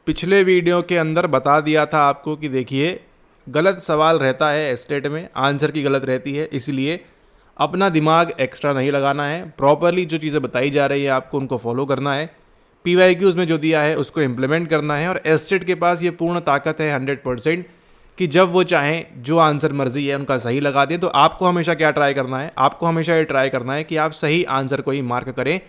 पिछले वीडियो के अंदर बता दिया था आपको कि देखिए गलत सवाल रहता है एस्टेट में, आंसर की गलत रहती है, इसलिए अपना दिमाग एक्स्ट्रा नहीं लगाना है। प्रॉपरली जो चीज़ें बताई जा रही है आपको उनको फॉलो करना है। पीवाईक्यूज़ में जो दिया है उसको इम्प्लीमेंट करना है। और एस्टेट के पास ये पूर्ण ताकत है 100% कि जब वो चाहें जो आंसर मर्जी है उनका सही लगा दें। तो आपको हमेशा क्या ट्राई करना है, आपको हमेशा ये ट्राई करना है कि आप सही आंसर को ही मार्क करें।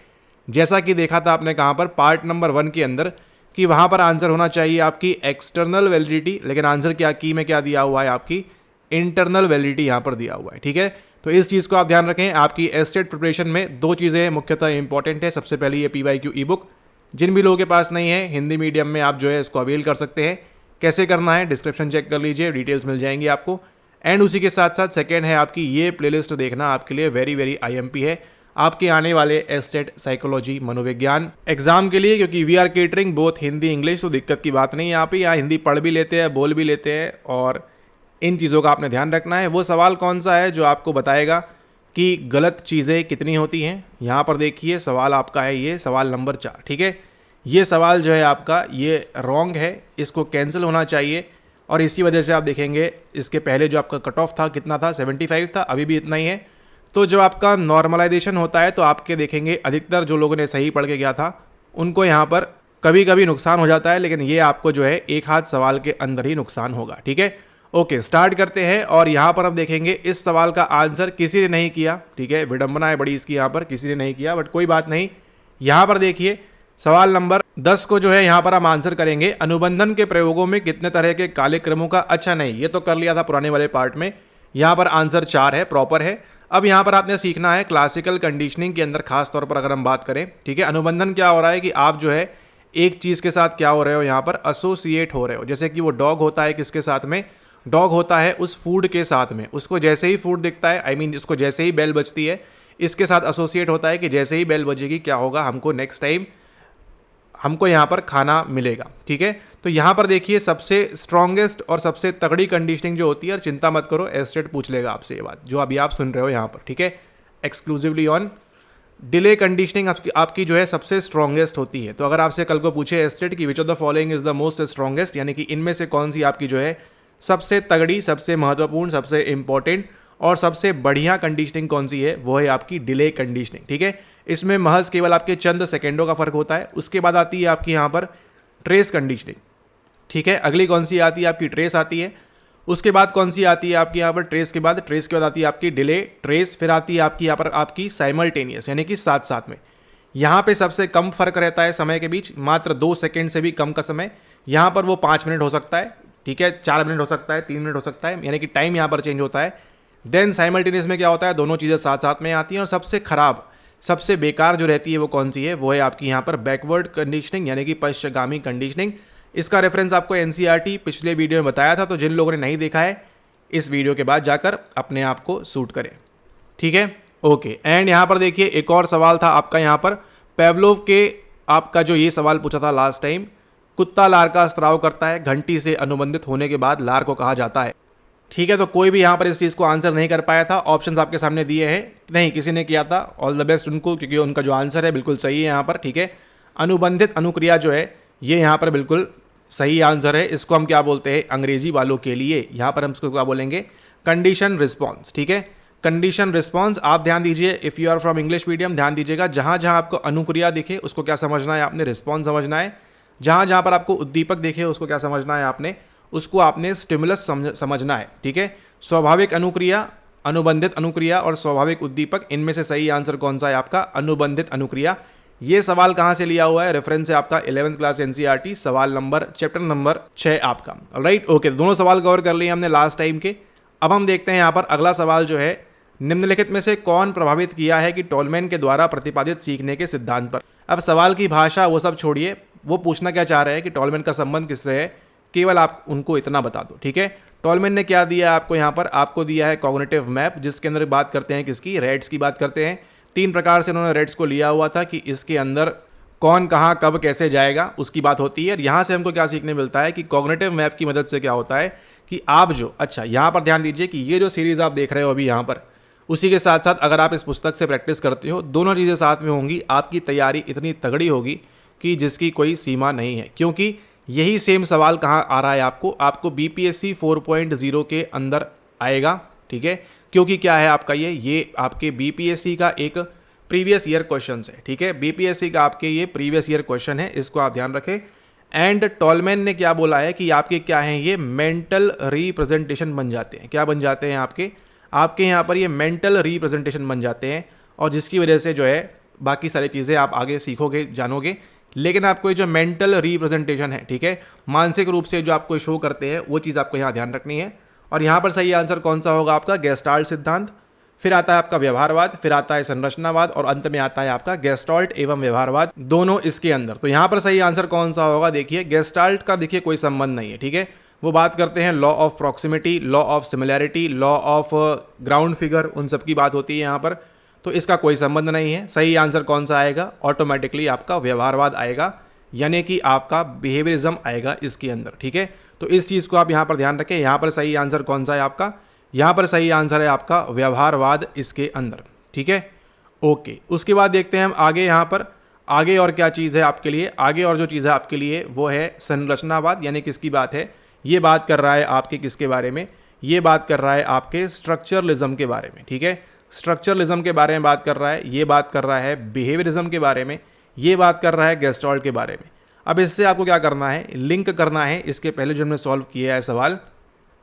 जैसा कि देखा था आपने कहाँ पर पार्ट नंबर 1 के अंदर कि वहाँ पर आंसर होना चाहिए आपकी एक्सटर्नल वैलिडिटी, लेकिन आंसर क्या की में क्या दिया हुआ है, आपकी इंटरनल वैलिडिटी यहाँ पर दिया हुआ है। ठीक है, तो इस चीज़ को आप ध्यान रखें। आपकी एस्टेट प्रिपरेशन में दो चीज़ें मुख्यतः इंपॉर्टेंट है। सबसे पहले ये पीवाईक्यू ई बुक, जिन भी लोगों के पास नहीं है हिंदी मीडियम में आप जो है इसको अवेल कर सकते हैं। कैसे करना है डिस्क्रिप्शन चेक कर लीजिए, डिटेल्स मिल जाएंगी आपको। एंड उसी के साथ साथ सेकेंड है आपकी ये प्लेलिस्ट देखना आपके लिए वेरी वेरी आईएमपी है आपके आने वाले एस्टेट साइकोलॉजी मनोविज्ञान एग्जाम के लिए, क्योंकि we are catering both Hindi English, तो दिक्कत की बात नहीं है। यहाँ पे यहाँ हिंदी पढ़ भी लेते हैं, बोल भी लेते हैं, और इन चीज़ों का आपने ध्यान रखना है। वो सवाल कौन सा है जो आपको बताएगा कि गलत चीज़ें कितनी होती हैं। यहाँ पर देखिए सवाल आपका है ये सवाल नंबर 4। ठीक है, ये सवाल जो है आपका ये रॉन्ग है, इसको कैंसिल होना चाहिए। और इसी वजह से आप देखेंगे इसके पहले जो आपका कट ऑफ था कितना था, 75 था, अभी भी इतना ही है। तो जब आपका नॉर्मलाइजेशन होता है तो आपके देखेंगे अधिकतर जो लोगों ने सही पढ़ के गया था उनको यहाँ पर कभी कभी नुकसान हो जाता है, लेकिन ये आपको जो है एक हाथ सवाल के अंदर ही नुकसान होगा। ठीक है, ओके स्टार्ट करते हैं। और यहाँ पर हम देखेंगे इस सवाल का आंसर किसी ने नहीं किया। ठीक है, विडंबना है बड़ी इसकी, यहाँ पर किसी ने नहीं किया, बट कोई बात नहीं। यहाँ पर देखिए सवाल नंबर 10 को जो है यहाँ पर हम आंसर करेंगे, अनुबंधन के प्रयोगों में कितने तरह के काले क्रमों का। अच्छा नहीं, ये तो कर लिया था पुराने वाले पार्ट में। यहाँ पर आंसर 4 है, प्रॉपर है। अब यहाँ पर आपने सीखना है क्लासिकल कंडीशनिंग के अंदर, खास तौर पर अगर हम बात करें। ठीक है, अनुबंधन क्या हो रहा है कि आप जो है एक चीज़ के साथ क्या हो रहे हो, यहाँ पर एसोसिएट हो रहे हो। जैसे कि वो डॉग होता है किसके साथ में, डॉग होता है उस फूड के साथ में। उसको जैसे ही फूड दिखता है, आई मीन उसको जैसे ही बेल बजती है, इसके साथ एसोसिएट होता है कि जैसे ही बेल बजेगी क्या होगा, हमको नेक्स्ट टाइम हमको यहाँ पर खाना मिलेगा। ठीक है, तो यहाँ पर देखिए सबसे स्ट्रॉन्गेस्ट और सबसे तगड़ी कंडीशनिंग जो होती है, और चिंता मत करो एस्टेट पूछ लेगा आपसे ये बात जो अभी आप सुन रहे हो यहाँ पर। ठीक है, एक्सक्लूसिवली ऑन डिले कंडीशनिंग आपकी जो है सबसे स्ट्रॉन्गेस्ट होती है। तो अगर आपसे कल को पूछे एस्टेट की which of the following is the most strongest, यानी कि इनमें से कौन सी आपकी जो है सबसे तगड़ी, सबसे महत्वपूर्ण, सबसे इंपॉर्टेंट और सबसे बढ़िया कंडीशनिंग कौन सी है, वो है आपकी डिले कंडीशनिंग। ठीक है, इसमें महज केवल आपके चंद सेकेंडों का फर्क होता है। उसके बाद आती है आपकी यहाँ पर ट्रेस कंडीशनिंग। ठीक है, अगली कौन सी आती है आपकी, ट्रेस आती है। उसके बाद कौन सी आती है आपकी यहाँ पर, ट्रेस के बाद आती है आपकी डिले, ट्रेस, फिर आती है आपकी यहाँ पर आपकी साइमल्टेनियस, यानी कि साथ साथ में। यहाँ पे सबसे कम फर्क रहता है समय के बीच, मात्र 2 सेकेंड से भी कम का समय। यहाँ पर वो 5 मिनट हो सकता है, ठीक है, 4 मिनट हो सकता है, 3 मिनट हो सकता है, यानी कि टाइम यहाँ पर चेंज होता है। देन साइमल्टेनियस में क्या होता है, दोनों चीज़ें साथ साथ में आती हैं। और सबसे खराब, सबसे बेकार जो रहती है वो कौन सी है, वो है आपकी यहाँ पर बैकवर्ड कंडीशनिंग, यानी कि पश्चगामी कंडीशनिंग। इसका रेफरेंस आपको एनसीईआरटी पिछले वीडियो में बताया था, तो जिन लोगों ने नहीं देखा है इस वीडियो के बाद जाकर अपने आप को सूट करें। ठीक है, ओके। एंड यहाँ पर देखिए एक और सवाल था आपका यहाँ पर पेवलोव के, आपका जो ये सवाल पूछा था लास्ट टाइम, कुत्ता लार का स्त्राव करता है, घंटी से अनुबंधित होने के बाद लार को कहा जाता है। ठीक है, तो कोई भी यहाँ पर इस चीज़ को आंसर नहीं कर पाया था। ऑप्शंस आपके सामने दिए हैं, नहीं किसी ने किया था, ऑल द बेस्ट उनको, क्योंकि उनका जो आंसर है बिल्कुल सही है यहाँ पर। ठीक है, अनुबंधित अनुक्रिया जो है ये यहाँ पर बिल्कुल सही आंसर है। इसको हम क्या बोलते हैं अंग्रेजी वालों के लिए, यहाँ पर हम इसको क्या बोलेंगे, कंडीशन रिस्पॉन्स। ठीक है, कंडीशन रिस्पॉन्स। आप ध्यान दीजिए, if you are from English medium ध्यान दीजिएगा, जहाँ जहाँ आपको अनुक्रिया दिखे उसको क्या समझना है आपने, रिस्पॉन्स समझना है। जहाँ जहाँ पर आपको उद्दीपक दिखे उसको क्या समझना है आपने, उसको आपने स्टिमुलस समझना है। ठीक है, स्वाभाविक अनुक्रिया, अनुबंधित अनुक्रिया और स्वाभाविक उद्दीपक, इनमें से सही आंसर कौन सा है आपका, अनुबंधित अनुक्रिया। ये सवाल कहाँ से लिया हुआ है, रेफरेंस है आपका 11th क्लास एनसीईआरटी, सवाल नंबर चैप्टर नंबर 6 आपका। राइट, ओके, दोनों सवाल कवर कर लिए हमने लास्ट टाइम के। अब हम देखते हैं यहाँ पर अगला सवाल जो है, निम्नलिखित में से कौन प्रभावित किया है कि टोलमैन के द्वारा प्रतिपादित सीखने के सिद्धांत पर। अब सवाल की भाषा वो सब छोड़िए, वो पूछना क्या चाह रहे हैं कि टोलमैन का संबंध किससे है, केवल आप उनको इतना बता दो। ठीक है, टोलमैन ने क्या दिया है आपको यहाँ पर, आपको दिया है कॉग्निटिव मैप, जिसके अंदर बात करते हैं किसकी, रेट्स की बात करते हैं। 3 प्रकार से उन्होंने रेट्स को लिया हुआ था कि इसके अंदर कौन कहाँ कब कैसे जाएगा उसकी बात होती है। यहाँ से हमको क्या सीखने मिलता है कि कॉग्निटिव मैप की मदद से क्या होता है कि आप जो, अच्छा यहाँ पर ध्यान दीजिए कि ये जो सीरीज़ आप देख रहे हो अभी यहाँ पर, उसी के साथ साथ अगर आप इस पुस्तक से प्रैक्टिस करते हो, दोनों चीज़ें साथ में होंगी, आपकी तैयारी इतनी तगड़ी होगी कि जिसकी कोई सीमा नहीं है। क्योंकि यही सेम सवाल कहाँ आ रहा है आपको बीपीएससी 4.0 के अंदर आएगा, ठीक है। क्योंकि क्या है आपका ये आपके बीपीएससी का एक प्रीवियस ईयर क्वेश्चन है, ठीक है। बीपीएससी का आपके ये प्रीवियस ईयर क्वेश्चन है, इसको आप ध्यान रखें। एंड टॉलमैन ने क्या बोला है कि आपके क्या हैं, ये मेंटल रिप्रेजेंटेशन बन जाते हैं। क्या बन जाते हैं आपके यहाँ पर ये मेंटल रिप्रेजेंटेशन बन जाते हैं, और जिसकी वजह से जो है बाकी सारी चीज़ें आप आगे सीखोगे, जानोगे। लेकिन आपको ये जो मेंटल रिप्रेजेंटेशन है, ठीक है, मानसिक रूप से जो आपको शो करते हैं, वो चीज़ आपको यहाँ ध्यान रखनी है। और यहाँ पर सही आंसर कौन सा होगा आपका, गेस्टाल्ट सिद्धांत, फिर आता है आपका व्यवहारवाद, फिर आता है संरचनावाद, और अंत में आता है आपका गेस्टाल्ट एवं व्यवहारवाद, दोनों इसके अंदर। तो यहाँ पर सही आंसर कौन सा होगा, देखिए गेस्टाल्ट का देखिए कोई संबंध नहीं है, ठीक है। वो बात करते हैं law of proximity, law of similarity, law of ground figure, उन सब की बात होती है यहाँ पर। तो इसका कोई संबंध नहीं है। सही आंसर कौन सा आएगा, ऑटोमेटिकली आपका व्यवहारवाद आएगा, यानी कि आपका बिहेवियरिज्म आएगा इसके अंदर, ठीक है। तो इस चीज़ को आप यहाँ पर ध्यान रखें। यहाँ पर सही आंसर कौन सा है आपका, यहाँ पर सही आंसर है आपका व्यवहारवाद इसके अंदर, ठीक है। ओके, उसके बाद देखते हैं हम आगे, यहाँ पर आगे और क्या चीज़ है आपके लिए। आगे और जो चीज़ है आपके लिए वो है संरचनावाद, यानी किसकी बात है, ये बात कर रहा है आपके किसके बारे में, ये बात कर रहा है आपके स्ट्रक्चरलिज्म के बारे में, ठीक है। स्ट्रक्चरलिज्म के बारे में बात कर रहा है, ये बात कर रहा है बिहेवियरिज्म के बारे में, ये बात कर रहा है गेस्टाल्ट के बारे में। अब इससे आपको क्या करना है, लिंक करना है इसके पहले जो हमने सॉल्व किया है सवाल,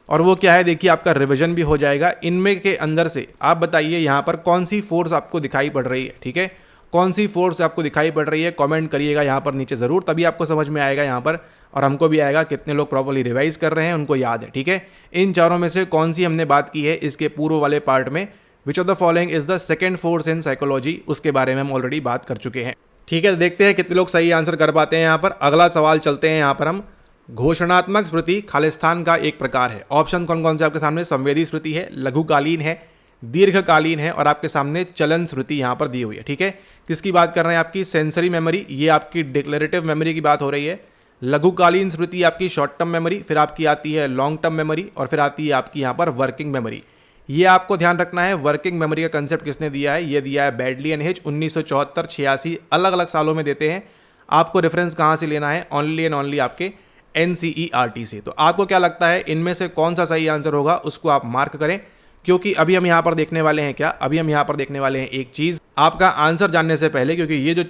और वो क्या है देखिए, आपका रिवीजन भी हो जाएगा। इनमें के अंदर से आप बताइए यहाँ पर कौन सी फोर्स आपको दिखाई पड़ रही है, ठीक है। कौन सी फोर्स आपको दिखाई पड़ रही है, कमेंट करिएगा यहाँ पर नीचे ज़रूर, तभी आपको समझ में आएगा यहाँ पर, और हमको भी आएगा कितने लोग प्रॉपर्ली रिवाइज कर रहे हैं, उनको याद है, ठीक है। इन चारों में से कौन सी हमने बात की है इसके पूर्व वाले पार्ट में, which of the following is the second force in psychology, उसके बारे में हम ऑलरेडी बात कर चुके हैं, ठीक है। देखते हैं कितने लोग सही आंसर कर पाते हैं यहाँ पर। अगला सवाल चलते हैं यहाँ पर हम। घोषणात्मक स्मृति खालिस्तान का एक प्रकार है। ऑप्शन कौन कौन से आपके सामने, संवेदी स्मृति है, लघुकालीन है, दीर्घकालीन है, और आपके सामने चलन स्मृति यहाँ पर दी हुई है, ठीक है। किसकी बात कर रहे हैं, आपकी सेंसरी मेमोरी, ये आपकी डिक्लेरेटिव मेमोरी की बात हो रही है। लघुकालीन स्मृति आपकी शॉर्ट टर्म मेमोरी, फिर आपकी आती है लॉन्ग टर्म मेमोरी, और फिर आती है आपकी यहाँ पर वर्किंग मेमोरी। ये आपको ध्यान रखना है। वर्किंग मेमोरी का कंसेप्ट किसने दिया है, ये दिया है बैडली एंड हिच, 1974, 86, अलग अलग सालों में देते हैं। आपको रेफरेंस कहाँ से लेना है, ओनली एंड ओनली आपके NCERT से। तो आपको क्या लगता है इनमें से कौन सा सही आंसर होगा, उसको आप मार्क करें, क्योंकि अभी हम यहाँ पर देखने वाले हैं क्या, अभी हम यहाँ पर देखने वाले हैं एक चीज़ आपका आंसर जानने से पहले, क्योंकि ये जो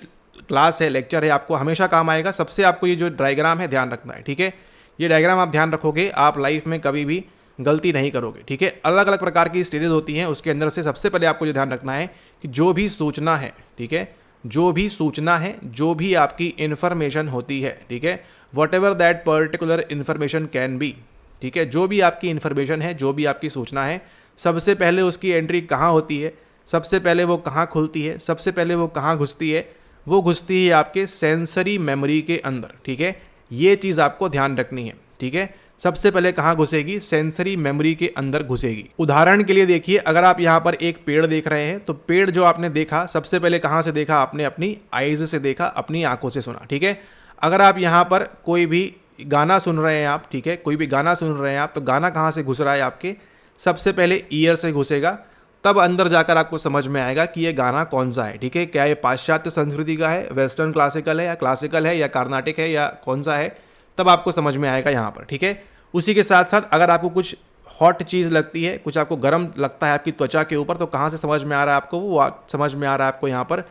क्लास है, लेक्चर है, आपको हमेशा काम आएगा। सबसे आपको ये जो डायग्राम है ध्यान रखना है, ठीक है। ये डायग्राम आप ध्यान रखोगे, आप लाइफ में कभी भी गलती नहीं करोगे, ठीक है। अलग अलग प्रकार की स्टेजेस होती हैं, उसके अंदर से सबसे पहले आपको जो ध्यान रखना है कि जो भी सूचना है, ठीक है, जो भी सूचना है, जो भी आपकी इन्फॉर्मेशन होती है, ठीक है, what ever that particular information can be, ठीक है, जो भी आपकी इन्फॉर्मेशन है, जो भी आपकी सूचना है, सबसे पहले उसकी एंट्री कहाँ होती है, सबसे पहले वो कहाँ खुलती है, सबसे पहले वो कहाँ घुसती है, वो घुसती है आपके सेंसरी मेमोरी के अंदर, ठीक है। ये चीज़ आपको ध्यान रखनी है, ठीक है। सबसे पहले कहाँ घुसेगी, सेंसरी मेमोरी के अंदर घुसेगी। उदाहरण के लिए देखिए, अगर आप यहाँ पर एक पेड़ देख रहे हैं, तो पेड़ जो आपने देखा सबसे पहले कहाँ से देखा, आपने अपनी आईज से देखा, अपनी आंखों से सुना, ठीक है। अगर आप यहाँ पर कोई भी गाना सुन रहे हैं आप, ठीक है, कोई भी गाना सुन रहे हैं आप, तो गाना कहाँ से घुस रहा है आपके, सबसे पहले ईयर से घुसेगा, तब अंदर जाकर आपको समझ में आएगा कि ये गाना कौन सा है, ठीक है। क्या ये पाश्चात्य संस्कृति का है, वेस्टर्न क्लासिकल है, या क्लासिकल है, या कार्नाटिक है, या कौन सा है, तब आपको समझ में आएगा यहाँ पर, ठीक है। उसी के साथ साथ अगर आपको कुछ हॉट चीज़ लगती है, कुछ आपको गर्म लगता है आपकी त्वचा के ऊपर, तो कहाँ से समझ में आ रहा है आपको, वो समझ में आ रहा है आपको यहाँ पर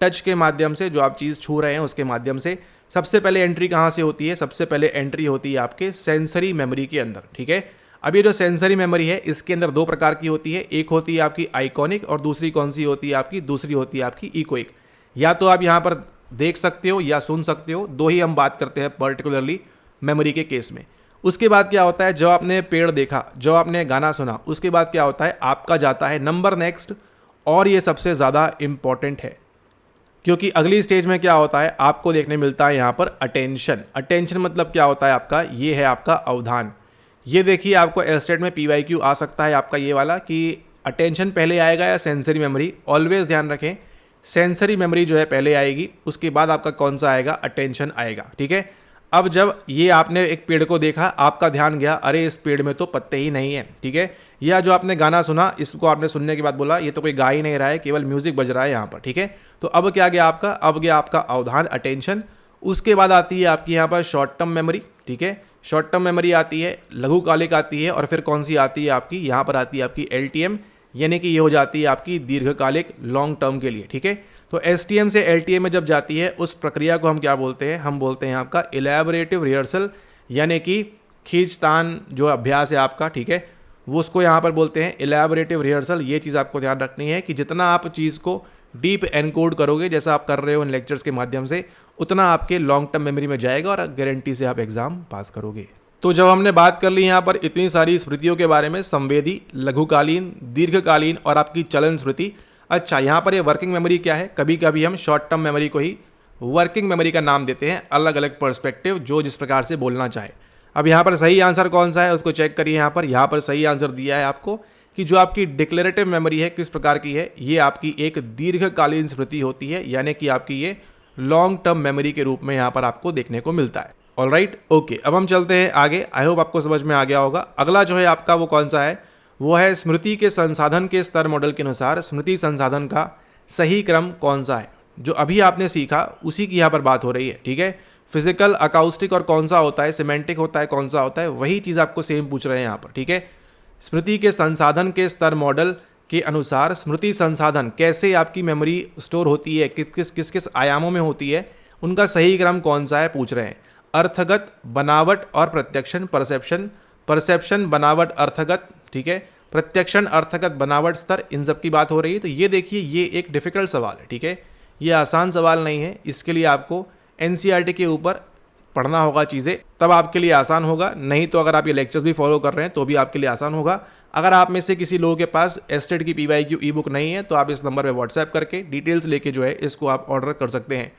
टच के माध्यम से, जो आप चीज़ छू रहे हैं उसके माध्यम से। सबसे पहले एंट्री कहाँ से होती है, सबसे पहले एंट्री होती है आपके सेंसरी मेमोरी के अंदर, ठीक है। अब ये जो सेंसरी मेमोरी है, इसके अंदर दो प्रकार की होती है, एक होती है आपकी आइकॉनिक, और दूसरी कौन सी होती है आपकी, दूसरी होती है आपकी इकोइक। या तो आप यहाँ पर देख सकते हो या सुन सकते हो, दो ही हम बात करते हैं पर्टिकुलरली मेमोरी के केस में। उसके बाद क्या होता है, जब आपने पेड़ देखा, जब आपने गाना सुना, उसके बाद क्या होता है, आपका जाता है नंबर नेक्स्ट, और ये सबसे ज़्यादा इम्पॉर्टेंट है, क्योंकि अगली स्टेज में क्या होता है, आपको देखने मिलता है यहाँ पर अटेंशन। अटेंशन मतलब क्या होता है आपका, ये है आपका अवधान। ये देखिए आपको एस्टेट में PYQ आ सकता है आपका ये वाला, कि अटेंशन पहले आएगा या सेंसरी मेमोरी। ऑलवेज ध्यान रखें, सेंसरी मेमोरी जो है पहले आएगी, उसके बाद आपका कौन सा आएगा, अटेंशन आएगा, ठीक है। अब जब ये आपने एक पेड़ को देखा, आपका ध्यान गया, अरे इस पेड़ में तो पत्ते ही नहीं है, ठीक है। या जो आपने गाना सुना, इसको आपने सुनने के बाद बोला ये तो कोई गा ही नहीं रहा है, केवल म्यूजिक बज रहा है यहाँ पर, ठीक है। तो अब क्या गया आपका, अब गया आपका अवधान, अटेंशन। उसके बाद आती है आपकी यहाँ पर शॉर्ट टर्म मेमोरी, ठीक है, शॉर्ट टर्म मेमोरी आती है, लघुकालिक आती है, और फिर कौन सी आती है आपकी, यहाँ पर आती है आपकी LTM, यानी कि ये हो जाती है आपकी दीर्घकालिक लॉन्ग टर्म के लिए, ठीक है। तो STM से LTM में जब जाती है उस प्रक्रिया को हम क्या बोलते हैं, हम बोलते हैं आपका इलैबोरेटिव रिहर्सल, यानी कि खींचतान जो अभ्यास है आपका, ठीक है, वो उसको यहाँ पर बोलते हैं इलैबोरेटिव रिहर्सल। ये चीज़ आपको ध्यान रखनी है कि जितना आप चीज़ को डीप एनकोड करोगे, जैसा आप कर रहे हो इन लेक्चर्स के माध्यम से, उतना आपके लॉन्ग टर्म मेमोरी में जाएगा और गारंटी से आप एग्जाम पास करोगे। तो जब हमने बात कर ली यहाँ पर इतनी सारी स्मृतियों के बारे में, संवेदी, लघुकालीन, दीर्घकालीन और आपकी चलन स्मृति, अच्छा यहाँ पर ये वर्किंग मेमोरी क्या है, कभी कभी हम शॉर्ट टर्म मेमोरी को ही वर्किंग मेमोरी का नाम देते हैं, अलग अलग पर्सपेक्टिव जो जिस प्रकार से बोलना चाहे। अब यहाँ पर सही आंसर कौन सा है उसको चेक करिए। यहाँ पर सही आंसर दिया है आपको कि जो आपकी डिक्लेरेटिव मेमोरी है किस प्रकार की है, ये आपकी एक दीर्घकालीन स्मृति होती है, यानी कि आपकी ये लॉन्ग टर्म मेमोरी के रूप में यहाँ पर आपको देखने को मिलता है। ऑलराइट, ओके, अब हम चलते हैं आगे। आई होप आपको समझ में आ गया होगा। अगला जो है आपका वो कौन सा है, वो है स्मृति के संसाधन के स्तर मॉडल के अनुसार स्मृति संसाधन का सही क्रम कौन सा है। जो अभी आपने सीखा उसी की यहाँ पर बात हो रही है, ठीक है। फिजिकल, अकाउस्टिक और कौन सा होता है, सिमेंटिक होता है, कौन सा होता है, वही चीज़ आपको सेम पूछ रहे हैं यहाँ पर, ठीक है। स्मृति के संसाधन के स्तर मॉडल के अनुसार स्मृति संसाधन कैसे आपकी मेमोरी स्टोर होती है, किस किस आयामों में होती है, उनका सही क्रम कौन सा है पूछ रहे हैं। अर्थगत, बनावट और प्रत्यक्षण, परसेप्शन, बनावट, अर्थगत, ठीक है, प्रत्यक्षण, अर्थगत, बनावट, स्तर, इन सब की बात हो रही है। तो ये देखिए, ये एक डिफिकल्ट सवाल है, ठीक है, ये आसान सवाल नहीं है। इसके लिए आपको NCERT के ऊपर पढ़ना होगा चीज़ें, तब आपके लिए आसान होगा। नहीं तो अगर आप ये लेक्चर्स भी फॉलो कर रहे हैं तो भी आपके लिए आसान होगा। अगर आप में से किसी लोगों के पास एस्टेट की PYQ ई बुक नहीं है तो आप इस नंबर पे व्हाट्सएप करके डिटेल्स लेके जो है इसको आप ऑर्डर कर सकते हैं।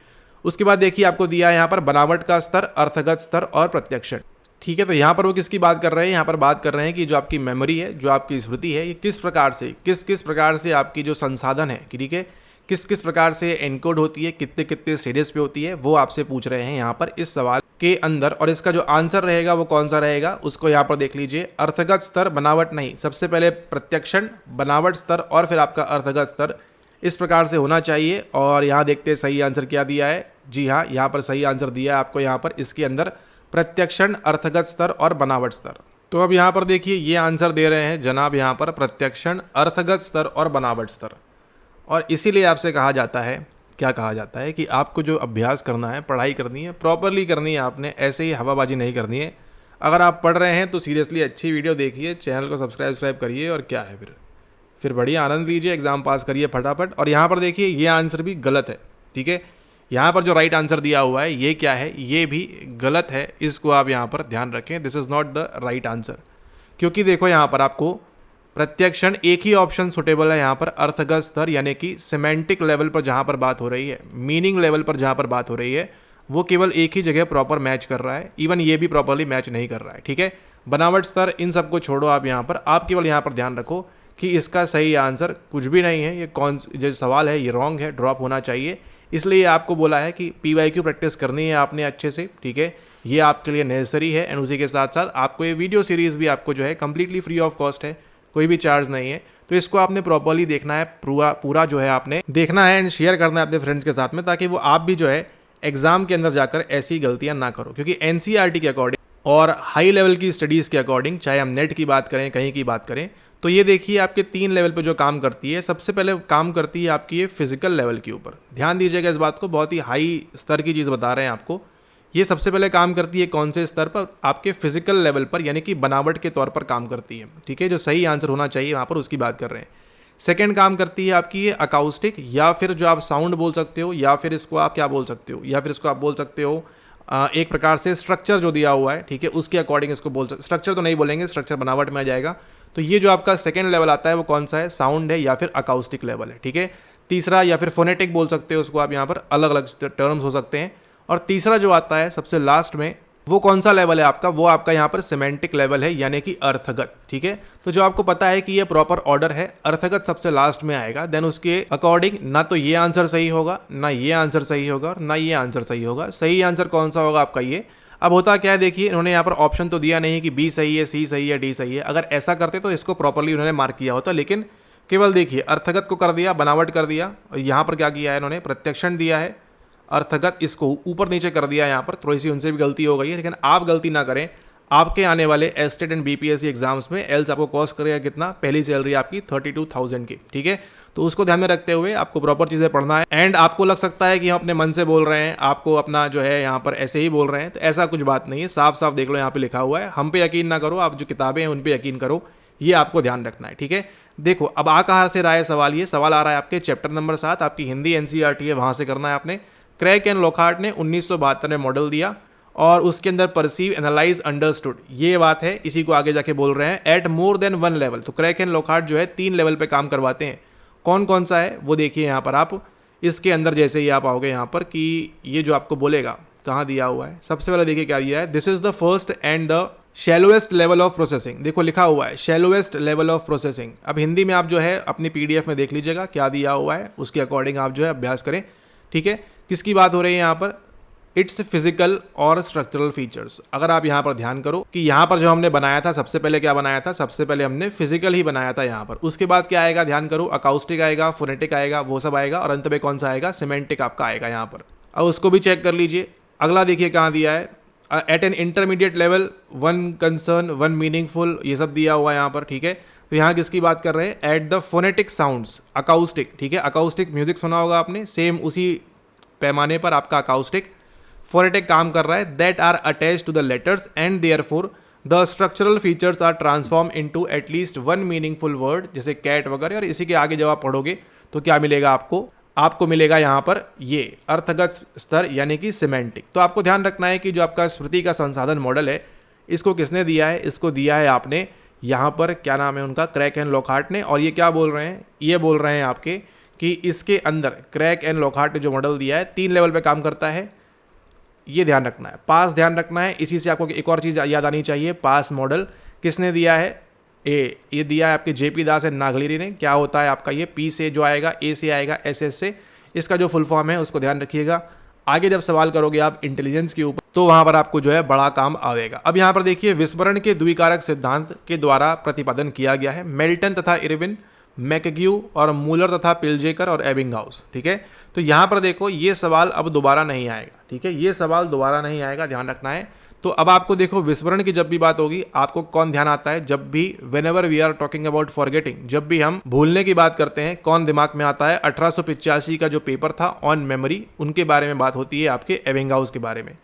उसके बाद देखिए आपको दिया है यहाँ पर बनावट का स्तर, अर्थगत स्तर और प्रत्यक्षण, ठीक है। तो यहाँ पर वो किसकी बात कर रहे हैं, यहाँ पर बात कर रहे हैं कि जो आपकी मेमोरी है, जो आपकी स्मृति है, ये किस प्रकार से आपकी जो संसाधन है, ठीक है, किस प्रकार से एनकोड होती है, कितने स्टेजेस पे होती है, वो आपसे पूछ रहे हैं यहाँ पर इस सवाल के अंदर। और इसका जो आंसर रहेगा वो कौन सा रहेगा उसको यहाँ पर देख लीजिए। अर्थगत स्तर, बनावट नहीं, सबसे पहले प्रत्यक्षण, बनावट स्तर और फिर आपका अर्थगत स्तर, इस प्रकार से होना चाहिए। और यहाँ देखते हैं सही आंसर क्या दिया है। जी हाँ, यहाँ पर सही आंसर दिया है आपको यहाँ पर इसके अंदर प्रत्यक्षण, अर्थगत स्तर और बनावट स्तर। तो अब यहाँ पर देखिए ये आंसर दे रहे हैं जनाब यहाँ पर प्रत्यक्षण, अर्थगत स्तर और बनावट स्तर। और इसीलिए आपसे कहा जाता है, क्या कहा जाता है कि आपको जो अभ्यास करना है, पढ़ाई करनी है, प्रॉपरली करनी है, आपने ऐसे ही हवाबाजी नहीं करनी है। अगर आप पढ़ रहे हैं तो सीरियसली अच्छी वीडियो देखिए, चैनल को सब्सक्राइब करिए और क्या है फिर बढ़िया आनंद लीजिए, एग्जाम पास करिए फटाफट। और यहाँ पर देखिए ये आंसर भी गलत है, ठीक है। यहाँ पर जो राइट आंसर दिया हुआ है ये क्या है, ये भी गलत है, इसको आप यहाँ पर ध्यान रखें। This is not the right answer, क्योंकि देखो यहाँ पर आपको प्रत्यक्षण एक ही ऑप्शन सुटेबल है यहाँ पर। अर्थगत स्तर यानी कि सिमेंटिक लेवल पर जहाँ पर बात हो रही है, मीनिंग लेवल पर जहाँ पर बात हो रही है, वो केवल एक ही जगह प्रॉपर मैच कर रहा है, इवन ये भी प्रॉपरली मैच नहीं कर रहा है, ठीक है। बनावट स्तर इन सबको छोड़ो आप यहाँ पर, आप केवल यहाँ पर ध्यान रखो कि इसका सही आंसर कुछ भी नहीं है। ये कौन जो सवाल है ये रॉन्ग है, ड्रॉप होना चाहिए। इसलिए आपको बोला है कि PYQ प्रैक्टिस करनी है आपने अच्छे से, ठीक है, ये आपके लिए नेसेसरी है। एंड उसी के साथ साथ आपको ये वीडियो सीरीज़ भी आपको जो है कम्प्लीटली फ्री ऑफ कॉस्ट है, कोई भी चार्ज नहीं है। तो इसको आपने प्रॉपरली देखना है, पूरा जो है आपने देखना है एंड शेयर करना है अपने फ्रेंड्स के साथ में, ताकि वो आप भी जो है एग्जाम के अंदर जाकर ऐसी गलतियां ना करो। क्योंकि NCERT के अकॉर्डिंग और हाई लेवल की स्टडीज़ के अकॉर्डिंग, चाहे हम नेट की बात करें, कहीं की बात करें, तो ये देखिए आपके 3 लेवल पे जो काम करती है, सबसे पहले काम करती है आपकी ये फिजिकल लेवल के ऊपर। ध्यान दीजिएगा इस बात को, बहुत ही हाई स्तर की चीज़ बता रहे हैं आपको। ये सबसे पहले काम करती है कौन से स्तर पर, आपके फिजिकल लेवल पर, यानी कि बनावट के तौर पर काम करती है, ठीक है, जो सही आंसर होना चाहिए वहाँ पर उसकी बात कर रहे हैं। सेकंड काम करती है आपकी ये अकाउस्टिक, या फिर जो आप साउंड बोल सकते हो, या फिर इसको आप क्या बोल सकते हो, या फिर इसको आप बोल सकते हो एक प्रकार से स्ट्रक्चर जो दिया हुआ है, ठीक है, उसके अकॉर्डिंग इसको बोल सकते। स्ट्रक्चर तो नहीं बोलेंगे, स्ट्रक्चर बनावट में आ जाएगा। तो ये जो आपका सेकंड लेवल आता है वो कौन सा है, साउंड है या फिर अकाउस्टिक लेवल है, ठीक है। तीसरा या फिर फोनेटिक बोल सकते हो उसको आप, यहाँ पर अलग अलग टर्म्स हो सकते हैं। और तीसरा जो आता है सबसे लास्ट में, वो कौन सा लेवल है आपका, वो आपका यहाँ पर सिमेंटिक लेवल है, यानी कि अर्थगत, ठीक है। तो जो आपको पता है कि ये प्रॉपर ऑर्डर है, अर्थगत सबसे लास्ट में आएगा, देन उसके अकॉर्डिंग ना तो ये आंसर सही होगा, ना ये आंसर सही होगा, और ना ये आंसर सही होगा। सही आंसर कौन सा होगा आपका ये। अब होता क्या है देखिए, इन्होंने यहाँ पर ऑप्शन तो दिया नहीं कि B सही है, C सही है, D सही है। अगर ऐसा करते तो इसको प्रॉपरली उन्होंने मार्क किया होता, लेकिन केवल देखिए अर्थगत को कर दिया, बनावट कर दिया, यहाँ पर क्या किया है इन्होंने, प्रत्यक्षण दिया है, अर्थगत इसको ऊपर नीचे कर दिया यहाँ पर, थोड़ी सी उनसे भी गलती हो गई है, लेकिन आप गलती ना करें। आपके आने वाले एस्टेट एंड बीपीएससी एग्जाम्स में एल्स आपको कॉस्ट करेगा कितना, पहली सैलरी आपकी 32,000 की, ठीक है। तो उसको ध्यान में रखते हुए आपको प्रॉपर चीज़ें पढ़ना है। एंड आपको लग सकता है कि हम अपने मन से बोल रहे हैं, आपको अपना जो है यहाँ पर ऐसे ही बोल रहे हैं, तो ऐसा कुछ बात नहीं है। साफ साफ देख लो यहाँ पे लिखा हुआ है, हम पे यकीन ना करो, आप जो किताबें हैं उन पे यकीन करो, ये आपको ध्यान रखना है, ठीक है। देखो अब आ कहाँ से रहा है सवाल, ये सवाल आ रहा है आपके चैप्टर नंबर 7, आपकी हिंदी एनसीईआरटी है, वहां से करना है आपने। क्रैक एंड लॉकहार्ट ने 1972 में मॉडल दिया और उसके अंदर परसीव, एनालाइज, अंडरस्टूड, ये बात है, इसी को आगे जाके बोल रहे हैं at more than one level. तो क्रैक एंड लॉकहार्ट जो है 3 लेवल पे काम करवाते हैं। कौन कौन सा है वो देखिए यहाँ पर आप, इसके अंदर जैसे ही आप आओगे यहाँ पर कि ये जो आपको बोलेगा कहाँ दिया हुआ है, सबसे पहले देखिए क्या दिया है, this is the first and the shallowest level of processing. देखो लिखा हुआ है शैलोएस्ट लेवल ऑफ प्रोसेसिंग। अब हिंदी में आप जो है अपनी पीडीएफ में देख लीजिएगा क्या दिया हुआ है, उसके अकॉर्डिंग आप जो है अभ्यास करें, ठीक है। किसकी बात हो रही है यहाँ पर, इट्स फिजिकल और स्ट्रक्चरल फीचर्स। अगर आप यहाँ पर ध्यान करो कि यहाँ पर जो हमने बनाया था, सबसे पहले क्या बनाया था, सबसे पहले हमने फिजिकल ही बनाया था यहाँ पर। उसके बाद क्या आएगा, ध्यान करो, अकाउस्टिक आएगा, फोनेटिक आएगा, वो सब आएगा, और अंत में कौन सा आएगा, सिमेंटिक आपका आएगा यहाँ पर। अब उसको भी चेक कर लीजिए। अगला देखिए कहाँ दिया है, at an intermediate level, one concern, one meaningful, ये सब दिया हुआ है यहाँ पर, ठीक है। तो यहाँ किसकी बात कर रहे हैं, at the phonetic sounds, acoustic, ठीक है। अकाउस्टिक म्यूजिक सुना होगा आपने, सेम उसी पैमाने पर आपका अकाउस्टिक फोनेटिक काम कर रहा है, that are attach to the letters and therefore the structural features are transform into at least one meaningful word, जैसे कैट वगैरह। और इसी के आगे जब आप पढ़ोगे तो क्या मिलेगा आपको मिलेगा यहाँ पर ये अर्थगत स्तर, यानी कि सिमेंटिक। तो आपको ध्यान रखना है कि जो आपका स्मृति का संसाधन मॉडल है, इसको किसने दिया है, इसको दिया है आपने यहाँ पर, क्या नाम है उनका, क्रैक एंड लॉकहार्ट ने। और ये क्या बोल रहे हैं, ये बोल रहे हैं आपके कि इसके अंदर क्रैक एंड लॉकहार्ट ने जो मॉडल दिया है 3 लेवल पे काम करता है, ये ध्यान रखना है। पास ध्यान रखना है, इसी से आपको एक और चीज़ याद आनी चाहिए, पास मॉडल किसने दिया है, ये दिया है आपके जेपी दास एंड नागलिरी ने। क्या होता है आपका ये, पी से जो आएगा, ए से आएगा, एस से, इसका जो फुल फॉर्म है उसको ध्यान रखिएगा। आगे जब सवाल करोगे आप इंटेलिजेंस के ऊपर, तो वहां पर आपको जो है बड़ा काम आएगा। अब यहाँ पर देखिए, विस्मरण के द्विकारक सिद्धांत के द्वारा प्रतिपादन किया गया है, मेल्टन तथा इरविन, मैकग्यू और मूलर तथा पिल्जेकर और एबिंगहाउस, ठीक है। तो यहाँ पर देखो ये सवाल अब दोबारा नहीं आएगा, ठीक है, ये सवाल दोबारा नहीं आएगा, ध्यान रखना है। तो अब आपको देखो, विस्मरण की जब भी बात होगी, आपको कौन ध्यान आता है, जब भी whenever we are talking about forgetting, जब भी हम भूलने की बात करते हैं, कौन दिमाग में आता है, 1885 का जो पेपर था ऑन मेमोरी, उनके बारे में बात होती है, आपके एबिंगहाउस के बारे में।